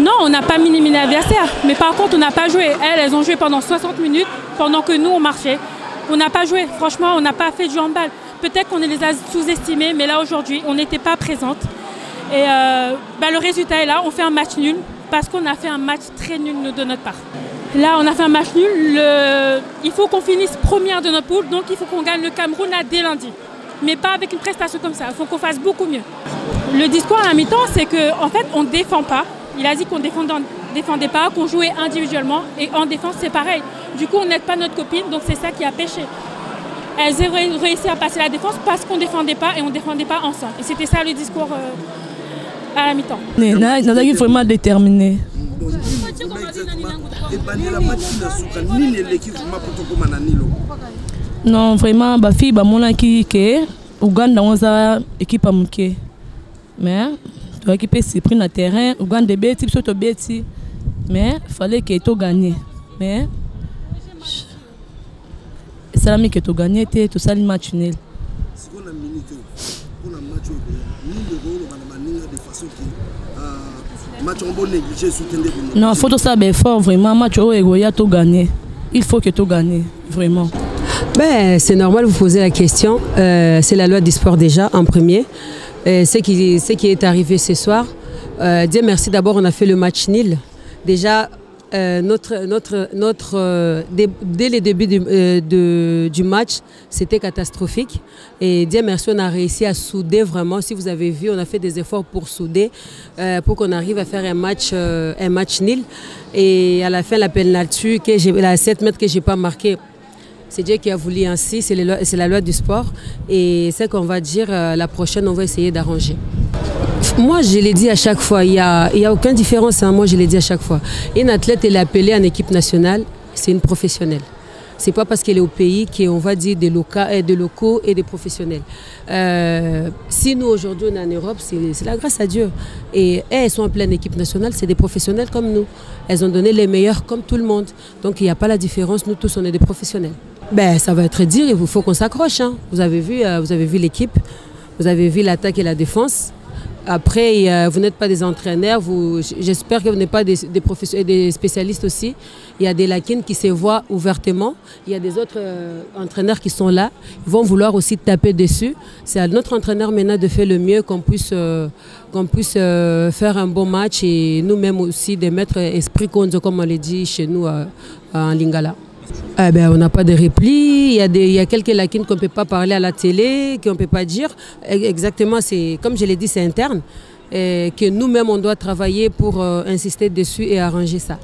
Non, on n'a pas minimé l'adversaire. Mais par contre, on n'a pas joué. Elles ont joué pendant 60 minutes, pendant que nous, on marchait. On n'a pas joué. Franchement, on n'a pas fait du handball. Peut-être qu'on les a sous-estimées, mais là, aujourd'hui, on n'était pas présente. Et le résultat est là. On fait un match nul parce qu'on a fait un match très nul de notre part. Là, on a fait un match nul. Il faut qu'on finisse première de notre poule, donc il faut qu'on gagne le Cameroun là, dès lundi. Mais pas avec une prestation comme ça. Il faut qu'on fasse beaucoup mieux. Le discours à la mi-temps, c'est qu'en fait, on ne défend pas. Il a dit qu'on ne défendait pas, qu'on jouait individuellement. Et en défense, c'est pareil. Du coup, on n'aide pas notre copine, donc c'est ça qui a pêché. Elles ont réussi à passer la défense parce qu'on ne défendait pas et on ne défendait pas ensemble. Et c'était ça le discours à la mi-temps. On est vraiment déterminé. Non, vraiment, ma fille, qui est Ouganda, on a une équipe amouquée. Mais, tu as équipé c'est pris dans le terrain, Ouganda des bêtises, surtout bêtises. Mais, il fallait qu'il ait gagné. Mais, c'est la qui a gagné, tout ça, le match nul. Non, il faut tout ça fort, vraiment, match où il a tout gagné. Il faut que tout gagne, vraiment. Ben, c'est normal, vous posez la question. C'est la loi du sport déjà, en premier. Ce qui est arrivé ce soir, Dieu merci, d'abord on a fait le match nul. Déjà, dès le début du match, c'était catastrophique. Et Dieu merci, on a réussi à souder vraiment. Si vous avez vu, on a fait des efforts pour souder, pour qu'on arrive à faire un match nul. Et à la fin, la penalty, la 7 mètres que je n'ai pas marqué, c'est Dieu qui a voulu ainsi, c'est la loi du sport. Et c'est qu'on va dire, la prochaine, on va essayer d'arranger. Moi, je l'ai dit à chaque fois, il n'y a aucune différence. Hein. Moi, je l'ai dit à chaque fois. Une athlète, elle est appelée en équipe nationale, c'est une professionnelle. Ce n'est pas parce qu'elle est au pays qu'on va dire des locaux et des professionnels. Si nous, aujourd'hui, on est en Europe, c'est la grâce à Dieu. Et elles sont en pleine équipe nationale, c'est des professionnels comme nous. Elles ont donné les meilleurs comme tout le monde. Donc, il n'y a pas la différence. Nous tous, on est des professionnels. Ben, ça va être dire, il faut qu'on s'accroche. Hein. Vous avez vu l'équipe, vous avez vu l'attaque et la défense. Après, vous n'êtes pas des entraîneurs, j'espère que vous n'êtes pas des spécialistes aussi. Il y a des lacunes qui se voient ouvertement. Il y a des autres entraîneurs qui sont là. Ils vont vouloir aussi taper dessus. C'est à notre entraîneur maintenant de faire le mieux, qu'on puisse faire un bon match et nous-mêmes aussi de mettre esprit contre, comme on le dit chez nous en Lingala. On n'a pas de repli, il y a quelques lacunes qu'on ne peut pas parler à la télé, qu'on ne peut pas dire. Exactement, comme je l'ai dit, c'est interne. Et que nous-mêmes, on doit travailler pour insister dessus et arranger ça.